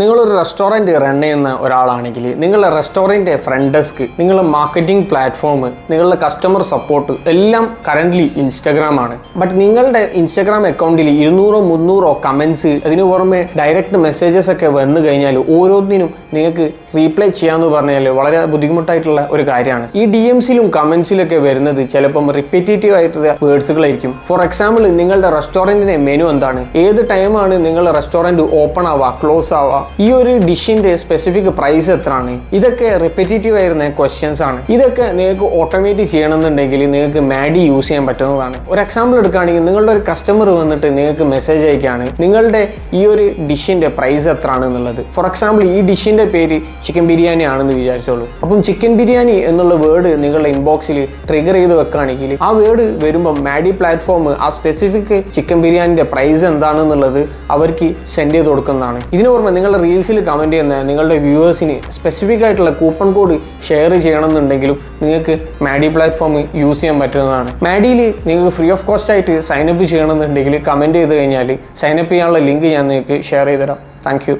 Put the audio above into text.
നിങ്ങളൊരു restaurant run ചെയ്യുന്ന ഒരാളാണെങ്കിൽ നിങ്ങളുടെ റെസ്റ്റോറൻറ്റ് ഫ്രണ്ട് ഡെസ്ക്, നിങ്ങളുടെ മാർക്കറ്റിംഗ് പ്ലാറ്റ്ഫോം, നിങ്ങളുടെ കസ്റ്റമർ സപ്പോർട്ട് എല്ലാം കറൻ്റ്ലി ഇൻസ്റ്റാഗ്രാമാണ്. ബട്ട് നിങ്ങളുടെ ഇൻസ്റ്റാഗ്രാം അക്കൗണ്ടിൽ 200-300 കമൻസ്, അതിന് പുറമെ ഡയറക്റ്റ് മെസ്സേജസ് ഒക്കെ വന്നു കഴിഞ്ഞാൽ ഓരോന്നിനും നിങ്ങൾക്ക് റീപ്ലൈ ചെയ്യാമെന്ന് പറഞ്ഞാൽ വളരെ ബുദ്ധിമുട്ടായിട്ടുള്ള ഒരു കാര്യമാണ്. ഈ DMസിലും കമൻസിലൊക്കെ വരുന്നത് ചിലപ്പം റിപ്പീറ്റേറ്റീവ് ആയിട്ടുള്ള വേർഡ്സുകളായിരിക്കും. ഫോർ എക്സാമ്പിൾ, നിങ്ങളുടെ റെസ്റ്റോറൻറ്റിൻ്റെ മെനു എന്താണ്, ഏത് ടൈമാണ് നിങ്ങളുടെ റെസ്റ്റോറൻറ്റ് ഓപ്പൺ ആവുക, ക്ലോസ് ആവുക, ഈ ഒരു ഡിഷിന്റെ സ്പെസിഫിക് പ്രൈസ് എത്രയാണ്, ഇതൊക്കെ റിപ്പീറ്റേറ്റീവ് ആയിരുന്ന ക്വസ്റ്റ്യൻസ് ആണ്. ഇതൊക്കെ നിങ്ങൾക്ക് ഓട്ടോമേറ്റ് ചെയ്യണമെന്നുണ്ടെങ്കിൽ നിങ്ങൾക്ക് മാഡി യൂസ് ചെയ്യാൻ പറ്റുന്നതാണ്. ഒരു എക്സാമ്പിൾ എടുക്കുകയാണെങ്കിൽ, നിങ്ങളുടെ ഒരു കസ്റ്റമർ വന്നിട്ട് നിങ്ങൾക്ക് മെസ്സേജ് അയക്കുകയാണ് നിങ്ങളുടെ ഈ ഒരു ഡിഷിന്റെ പ്രൈസ് എത്രയാണ് എന്നുള്ളത്. ഫോർ എക്സാമ്പിൾ, ഈ ഡിഷിന്റെ പേര് ചിക്കൻ ബിരിയാണി ആണെന്ന് വിചാരിച്ചോളൂ. അപ്പം ചിക്കൻ ബിരിയാണി എന്നുള്ള വേർഡ് നിങ്ങളുടെ ഇൻബോക്സിൽ ട്രിഗർ ചെയ്ത് വെക്കുകയാണെങ്കിൽ ആ വേർഡ് വരുമ്പോൾ മാഡി പ്ലാറ്റ്ഫോം ആ സ്പെസിഫിക് ചിക്കൻ ബിരിയാണിന്റെ പ്രൈസ് എന്താണെന്നുള്ളത് അവർക്ക് സെൻഡ് ചെയ്ത് കൊടുക്കുന്നതാണ്. ഇതിന് പുറമെ നിങ്ങളുടെ റീൽസിൽ കമൻറ്റ് ചെയ്യുന്ന നിങ്ങളുടെ വ്യൂവേഴ്സിന് സ്പെസിഫിക് ആയിട്ടുള്ള കൂപ്പൺ കോഡ് ഷെയർ ചെയ്യണമെന്നുണ്ടെങ്കിലും നിങ്ങൾക്ക് മാഡി പ്ലാറ്റ്ഫോം യൂസ് ചെയ്യാൻ പറ്റുന്നതാണ്. മാഡിയിൽ നിങ്ങൾക്ക് ഫ്രീ ഓഫ് കോസ്റ്റ് ആയിട്ട് സൈനപ്പ് ചെയ്യണമെന്നുണ്ടെങ്കിൽ കമൻറ്റ് ചെയ്ത് കഴിഞ്ഞാൽ സൈനപ്പ് ചെയ്യാനുള്ള ലിങ്ക് ഞാൻ നിങ്ങൾക്ക് ഷെയർ ചെയ്ത് തരാം. Thank you.